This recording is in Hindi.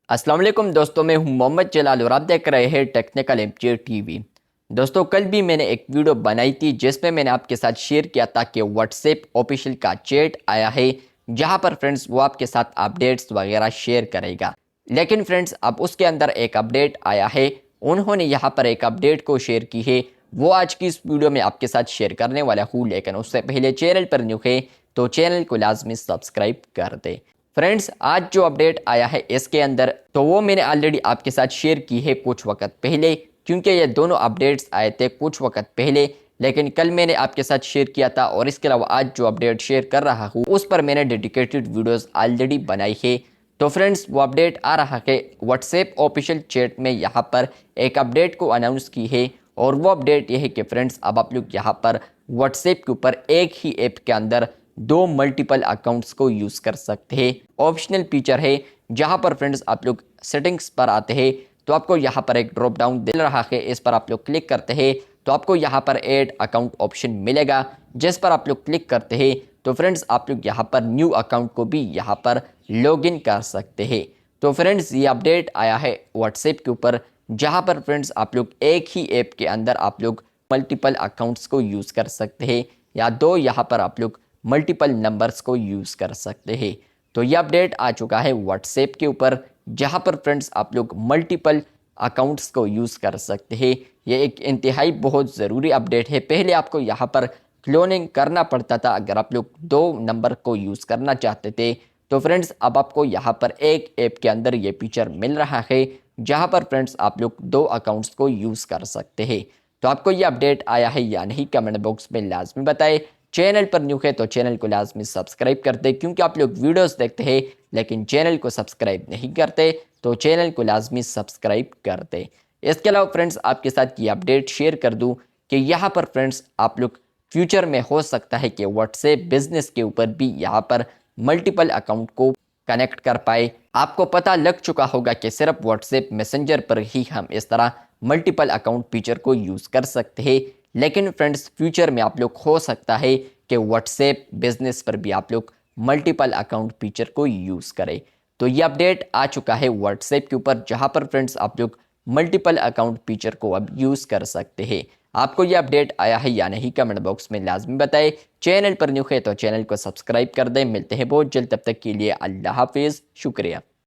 अस्सलाम वालेकुम दोस्तों, मैं हूं मोहम्मद जलाल और आप देख रहे हैं टेक्निकल एमजे टीवी। दोस्तों, कल भी मैंने एक वीडियो बनाई थी जिसमें मैंने आपके साथ शेयर किया था कि व्हाट्सएप ऑफिशियल का चैट आया है, जहां पर फ्रेंड्स वो आपके साथ अपडेट्स वगैरह शेयर करेगा। लेकिन फ्रेंड्स, अब उसके अंदर एक अपडेट आया है। उन्होंने यहाँ पर एक अपडेट को शेयर की है, वो आज की इस वीडियो में आपके साथ शेयर करने वाला हूँ। लेकिन उससे पहले चैनल पर न्यू है तो चैनल को लाजमी सब्सक्राइब कर दे। फ्रेंड्स, आज जो अपडेट आया है इसके अंदर तो वो मैंने ऑलरेडी आपके साथ शेयर की है कुछ वक्त पहले, क्योंकि ये दोनों अपडेट्स आए थे कुछ वक्त पहले। लेकिन कल मैंने आपके साथ शेयर किया था और इसके अलावा आज जो अपडेट शेयर कर रहा हूँ उस पर मैंने डेडिकेटेड वीडियोस ऑलरेडी बनाई है। तो फ्रेंड्स, वो अपडेट आ रहा है व्हाट्सएप ऑफिशियल चैट में। यहाँ पर एक अपडेट को अनाउंस की है और वो अपडेट ये है कि फ्रेंड्स, अब आप लोग यहाँ पर व्हाट्सएप के ऊपर एक ही ऐप के अंदर दो मल्टीपल अकाउंट्स को यूज़ कर सकते हैं। ऑप्शनल फीचर है, जहां पर फ्रेंड्स आप लोग सेटिंग्स पर आते हैं तो आपको यहां पर एक ड्रॉप डाउन दे रहा है। इस पर आप लोग क्लिक करते हैं तो आपको यहां पर ऐड अकाउंट ऑप्शन मिलेगा, जिस पर आप लोग क्लिक करते हैं तो फ्रेंड्स आप लोग यहां पर न्यू अकाउंट को भी यहां पर लॉगिन कर सकते हैं। तो फ्रेंड्स, ये अपडेट आया है व्हाट्सएप के ऊपर, जहां पर फ्रेंड्स आप लोग एक ही ऐप के अंदर आप लोग मल्टीपल अकाउंट्स को यूज़ कर सकते हैं, या दो यहाँ पर आप लोग मल्टीपल नंबर्स को यूज़ कर सकते हैं। तो ये अपडेट आ चुका है व्हाट्सएप के ऊपर, जहाँ पर फ्रेंड्स आप लोग मल्टीपल अकाउंट्स को यूज़ कर सकते हैं। ये एक इंतहाई बहुत ज़रूरी अपडेट है। पहले आपको यहाँ पर क्लोनिंग करना पड़ता था अगर आप लोग दो नंबर को यूज़ करना चाहते थे। तो फ्रेंड्स, अब आपको यहाँ पर एक ऐप के अंदर ये फीचर मिल रहा है, जहाँ पर फ्रेंड्स आप लोग दो अकाउंट्स को यूज़ कर सकते हैं। तो आपको ये अपडेट आया है या नहीं, कमेंट बॉक्स में लाजमी बताएं। चैनल पर न्यू है तो चैनल को लाजमी सब्सक्राइब कर दे, क्योंकि आप लोग वीडियोस देखते हैं लेकिन चैनल को सब्सक्राइब नहीं करते, तो चैनल को लाजमी सब्सक्राइब कर दे। इसके अलावा फ्रेंड्स, आपके साथ ये अपडेट शेयर कर दूं कि यहाँ पर फ्रेंड्स आप लोग फ्यूचर में हो सकता है कि व्हाट्सएप बिजनेस के ऊपर भी यहाँ पर मल्टीपल अकाउंट को कनेक्ट कर पाए। आपको पता लग चुका होगा कि सिर्फ व्हाट्सएप मैसेंजर पर ही हम इस तरह मल्टीपल अकाउंट फीचर को यूज़ कर सकते हैं। लेकिन फ्रेंड्स, फ्यूचर में आप लोग हो सकता है कि व्हाट्सएप बिजनेस पर भी आप लोग मल्टीपल अकाउंट फीचर को यूज़ करें। तो ये अपडेट आ चुका है व्हाट्सएप के ऊपर, जहां पर फ्रेंड्स आप लोग मल्टीपल अकाउंट फीचर को अब यूज़ कर सकते हैं। आपको ये अपडेट आया है या नहीं, कमेंट बॉक्स में लाजमी बताएं। चैनल पर न्यू है तो चैनल को सब्सक्राइब कर दें। मिलते हैं बहुत जल्द, तब तक के लिए अल्लाह हाफिज़, शुक्रिया।